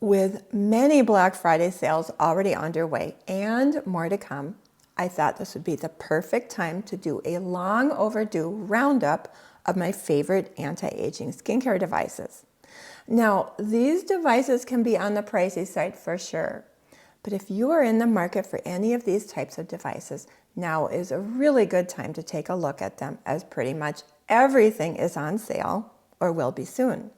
With many Black Friday sales already underway and more to come, I thought this would be the perfect time to do a long overdue roundup of my favorite anti-aging skincare devices. Now, these devices can be on the pricey side for sure, but if you are in the market for any of these types of devices, now is a really good time to take a look at them, as pretty much everything is on sale or will be soon.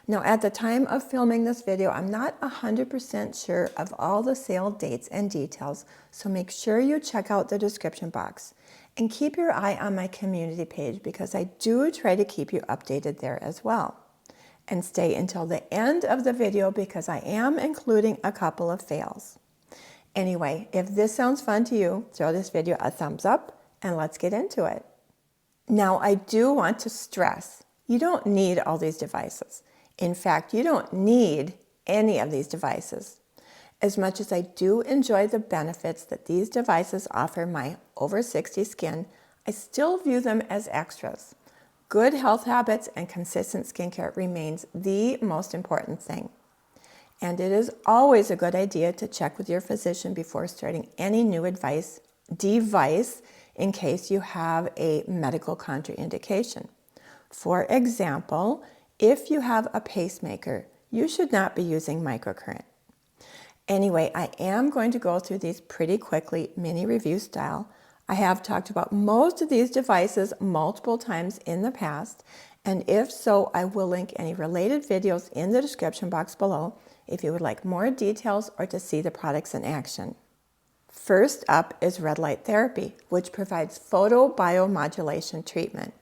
Now, at the time of filming this video, I'm not 100% sure of all the sale dates and details, so make sure you check out the description box and keep your eye on my community page because I do try to keep you updated there as well. And stay until the end of the video because I am including a couple of fails. Anyway, if this sounds fun to you, throw this video a thumbs up and let's get into it. Now, I do want to stress, you don't need all these devices. In fact, you don't need any of these devices. As much as I do enjoy the benefits that these devices offer my over 60 skin, I still view them as extras. Good health habits and consistent skincare remains the most important thing. And it is always a good idea to check with your physician before starting any new device in case you have a medical contraindication. For example, if you have a pacemaker, you should not be using microcurrent. Anyway, I am going to go through these pretty quickly, mini review style. I have talked about most of these devices multiple times in the past, and if so, I will link any related videos in the description box below if you would like more details or to see the products in action. First up is red light therapy, which provides photobiomodulation treatment.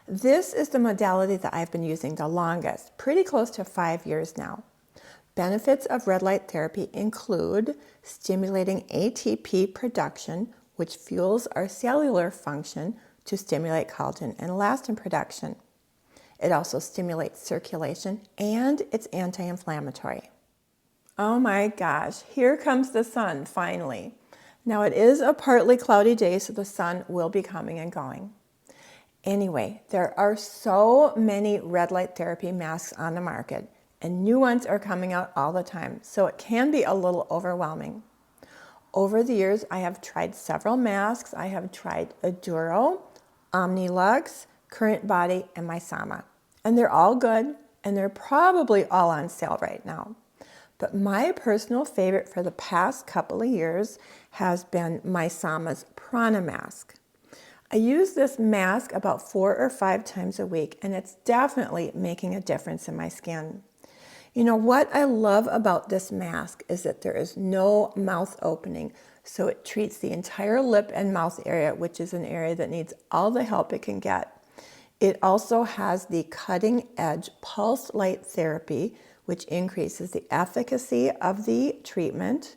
This is the modality that I've been using the longest, pretty close to 5 years now. Benefits of red light therapy include stimulating ATP production, which fuels our cellular function to stimulate collagen and elastin production. It also stimulates circulation and it's anti-inflammatory. Oh my gosh, here comes the sun finally. Now it is a partly cloudy day, so the sun will be coming and going. Anyway, there are so many red light therapy masks on the market and new ones are coming out all the time, so it can be a little overwhelming. Over the years, I have tried several masks. I have tried Aduro, OMNILUX, Current Body, and Maysama. And they're all good, and they're probably all on sale right now. But my personal favorite for the past couple of years has been Maysama's Prana mask. I use this mask about 4 or 5 times a week, and it's definitely making a difference in my skin. You know, what I love about this mask is that there is no mouth opening, so it treats the entire lip and mouth area, which is an area that needs all the help it can get. It also has the cutting-edge pulse light therapy, which increases the efficacy of the treatment.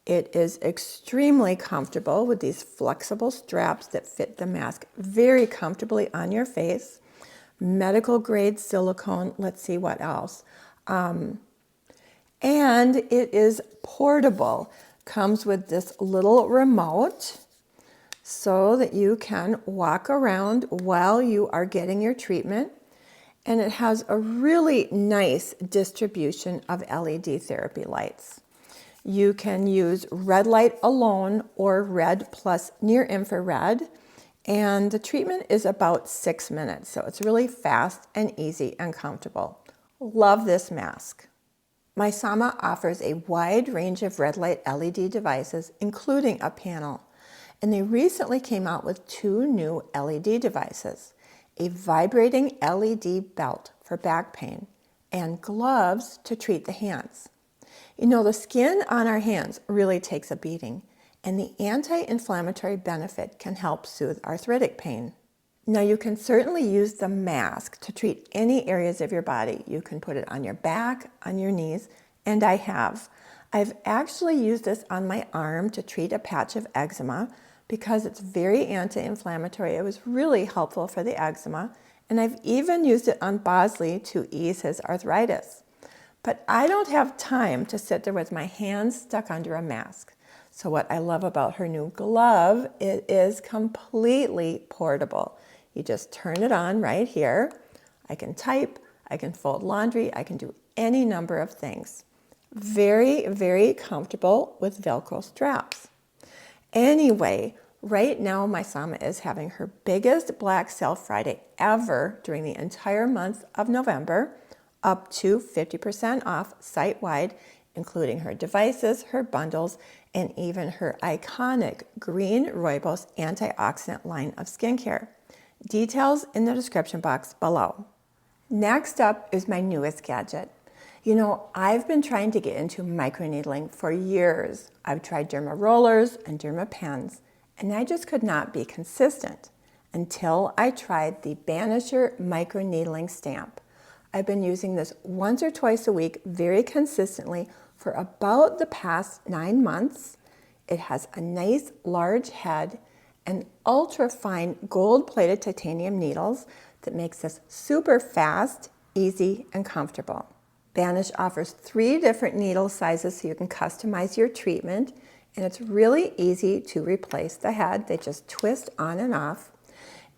It is extremely comfortable with these flexible straps that fit the mask very comfortably on your face. Medical grade silicone, let's see what else. And it is portable. Comes with this little remote so that you can walk around while you are getting your treatment. And it has a really nice distribution of LED therapy lights. You can use red light alone or red plus near infrared. And the treatment is about 6 minutes. So it's really fast and easy and comfortable. Love this mask. Maysama offers a wide range of red light LED devices, including a panel. And they recently came out with 2 new LED devices, a vibrating LED belt for back pain and gloves to treat the hands. You know, the skin on our hands really takes a beating, and the anti-inflammatory benefit can help soothe arthritic pain. Now, you can certainly use the mask to treat any areas of your body. You can put it on your back, on your knees, and I have. I've actually used this on my arm to treat a patch of eczema because it's very anti-inflammatory. It was really helpful for the eczema, and I've even used it on Bosley to ease his arthritis. But I don't have time to sit there with my hands stuck under a mask. So what I love about her new glove, it is completely portable. You just turn it on right here. I can type, I can fold laundry, I can do any number of things. Very, very comfortable with Velcro straps. Anyway, right now Maysama is having her biggest Black Sale Friday ever during the entire month of November, up to 50% off site-wide, including her devices, her bundles, and even her iconic green Rooibos antioxidant line of skincare. Details in the description box below. Next up is my newest gadget. You know, I've been trying to get into microneedling for years. I've tried derma rollers and derma pens, and I just could not be consistent until I tried the BANISHER microneedling stamp. I've been using this once or twice a week very consistently for about the past 9 months. It has a nice large head and ultra fine gold-plated titanium needles that makes this super fast, easy, and comfortable. Banish offers 3 different needle sizes so you can customize your treatment, and it's really easy to replace the head. They just twist on and off.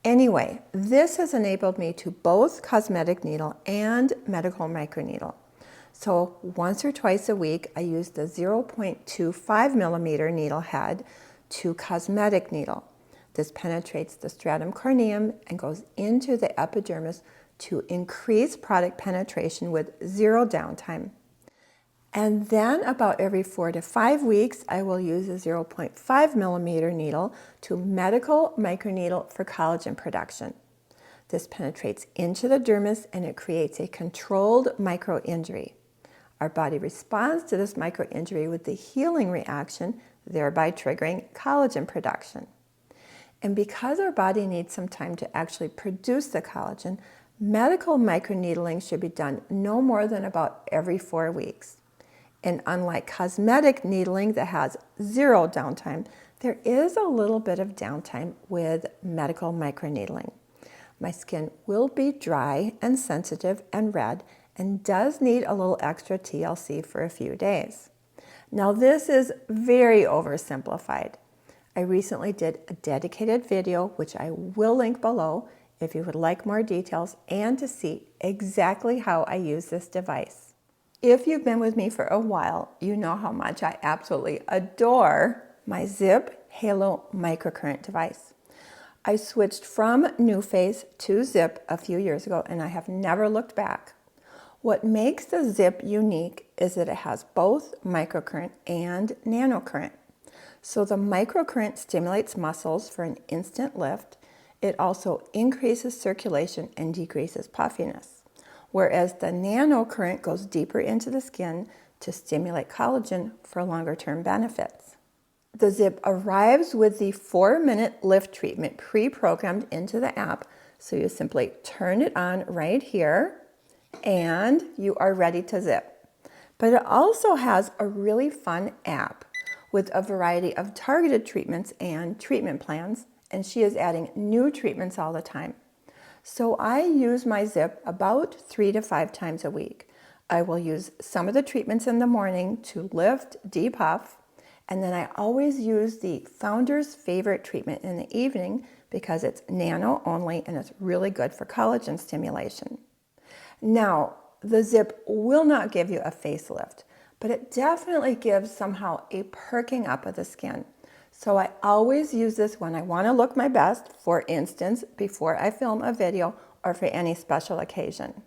Anyway, this has enabled me to both cosmetic needle and medical microneedle. So once or twice a week, I use the 0.25 millimeter needle head to cosmetic needle. This penetrates the stratum corneum and goes into the epidermis to increase product penetration with 0 downtime. And then about every 4 to 5 weeks, I will use a 0.5 millimeter needle to medical microneedle for collagen production. This penetrates into the dermis and it creates a controlled micro-injury. Our body responds to this micro-injury with the healing reaction, thereby triggering collagen production. And because our body needs some time to actually produce the collagen, medical microneedling should be done no more than about every 4 weeks. And unlike cosmetic needling that has 0 downtime, there is a little bit of downtime with medical microneedling. My skin will be dry and sensitive and red and does need a little extra TLC for a few days. Now this is very oversimplified. I recently did a dedicated video, which I will link below if you would like more details and to see exactly how I use this device. If you've been with me for a while, you know how much I absolutely adore my ZIIP Halo Microcurrent device. I switched from NuFace to ZIIP a few years ago and I have never looked back. What makes the ZIIP unique is that it has both microcurrent and nanocurrent. So the microcurrent stimulates muscles for an instant lift. It also increases circulation and decreases puffiness, whereas the nanocurrent goes deeper into the skin to stimulate collagen for longer-term benefits. The ZIIP arrives with the 4-minute lift treatment pre-programmed into the app, so you simply turn it on right here and you are ready to zip. But it also has a really fun app with a variety of targeted treatments and treatment plans, and she is adding new treatments all the time. So I use my ZIIP about 3 to 5 times a week. I will use some of the treatments in the morning to lift, depuff, and then I always use the Founder's Favorite treatment in the evening because it's nano only and it's really good for collagen stimulation. Now, the ZIIP will not give you a facelift, but it definitely gives somehow a perking up of the skin. So I always use this when I want to look my best, for instance, before I film a video or for any special occasion.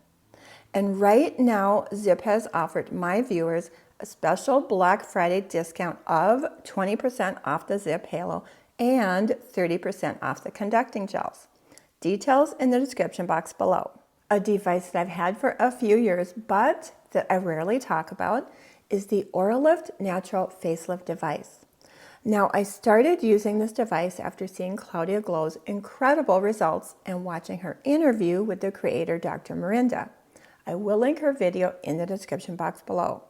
And right now, ZIIP has offered my viewers a special Black Friday discount of 20% off the ZIIP Halo and 30% off the conducting gels. Details in the description box below. A device that I've had for a few years, but that I rarely talk about, is the Oralift Natural Facelift device. Now, I started using this device after seeing Claudia Glow's incredible results and watching her interview with the creator, Dr. Mirinda. I will link her video in the description box below.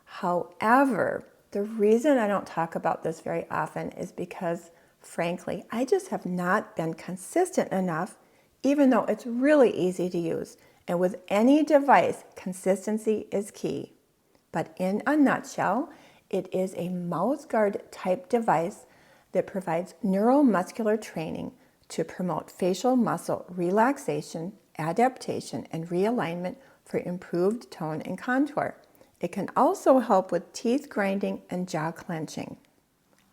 However, the reason I don't talk about this very often is because, frankly, I just have not been consistent enough, even though it's really easy to use. And with any device, consistency is key. But in a nutshell, it is a mouth guard type device that provides neuromuscular training to promote facial muscle relaxation, adaptation, and realignment for improved tone and contour. It can also help with teeth grinding and jaw clenching.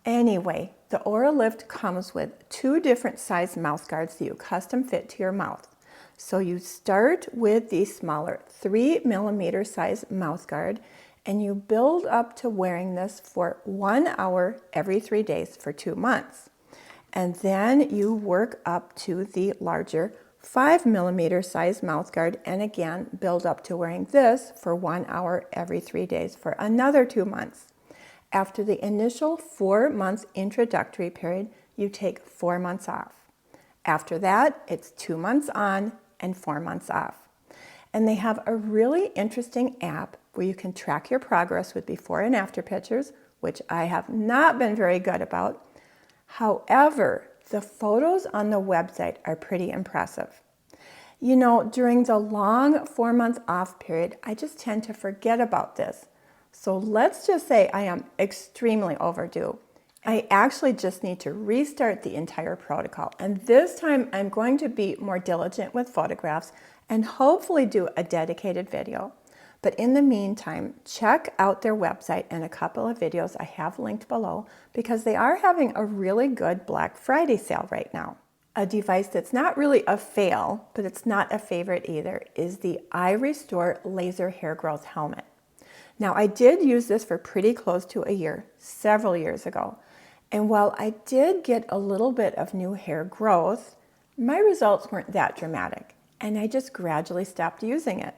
Anyway, the Oralift comes with 2 different size mouth guards that you custom fit to your mouth. So you start with the smaller 3mm size mouth guard, and you build up to wearing this for 1 hour every 3 days for 2 months. And then you work up to the larger 5mm size mouth guard, and again build up to wearing this for 1 hour every 3 days for another 2 months. After the initial 4 month introductory period, you take 4 months off. After that, it's 2 months on and 4 months off. And they have a really interesting app where you can track your progress with before and after pictures, which I have not been very good about. However, the photos on the website are pretty impressive. You know, during the long 4 month off period, I just tend to forget about this. So let's just say I am extremely overdue. I actually just need to restart the entire protocol. And this time I'm going to be more diligent with photographs and hopefully do a dedicated video. But in the meantime, check out their website and a couple of videos I have linked below because they are having a really good Black Friday sale right now. A device that's not really a fail, but it's not a favorite either, is the iRestore Laser Hair Growth Helmet. Now, I did use this for pretty close to a year, several years ago. And while I did get a little bit of new hair growth, my results weren't that dramatic, and I just gradually stopped using it.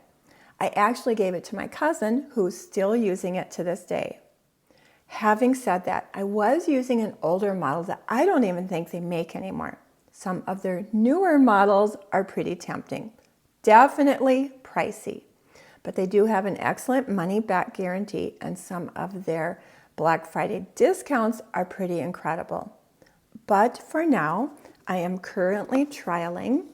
I actually gave it to my cousin, who's still using it to this day. Having said that, I was using an older model that I don't even think they make anymore. Some of their newer models are pretty tempting, definitely pricey. But they do have an excellent money-back guarantee, and some of their Black Friday discounts are pretty incredible. But for now, I am currently trialing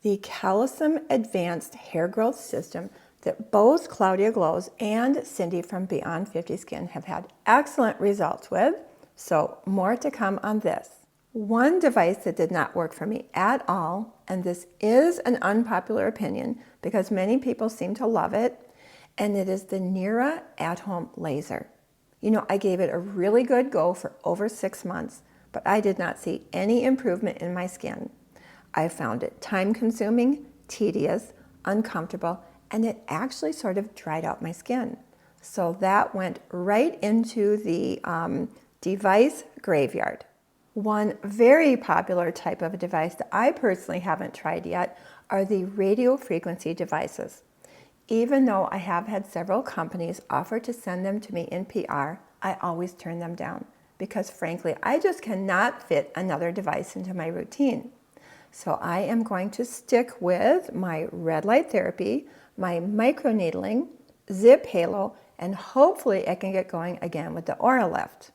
the Calisum Advanced Hair Growth System that both Claudia Glows and Cindy from Beyond 50 Skin have had excellent results with, so more to come on this. One device that did not work for me at all, and this is an unpopular opinion because many people seem to love it, and it is the Nira at-home laser. You know, I gave it a really good go for over 6 months, but I did not see any improvement in my skin. I found it time-consuming, tedious, uncomfortable, and it actually sort of dried out my skin. So that went right into the device graveyard. One very popular type of a device that I personally haven't tried yet are the radio frequency devices. Even though I have had several companies offer to send them to me in PR, I always turn them down because frankly, I just cannot fit another device into my routine. So I am going to stick with my red light therapy, my microneedling, ZIIP halo, and hopefully I can get going again with the Oralift.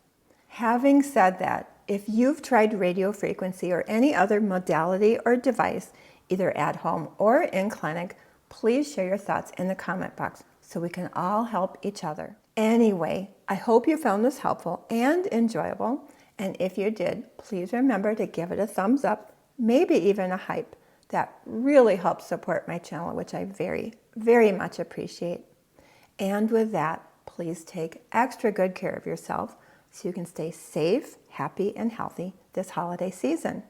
Having said that, if you've tried radio frequency or any other modality or device, either at home or in clinic, please share your thoughts in the comment box so we can all help each other. Anyway, I hope you found this helpful and enjoyable. And if you did, please remember to give it a thumbs up, maybe even a hype. That really helps support my channel, which I very, very much appreciate. And with that, please take extra good care of yourself so you can stay safe, happy, and healthy this holiday season.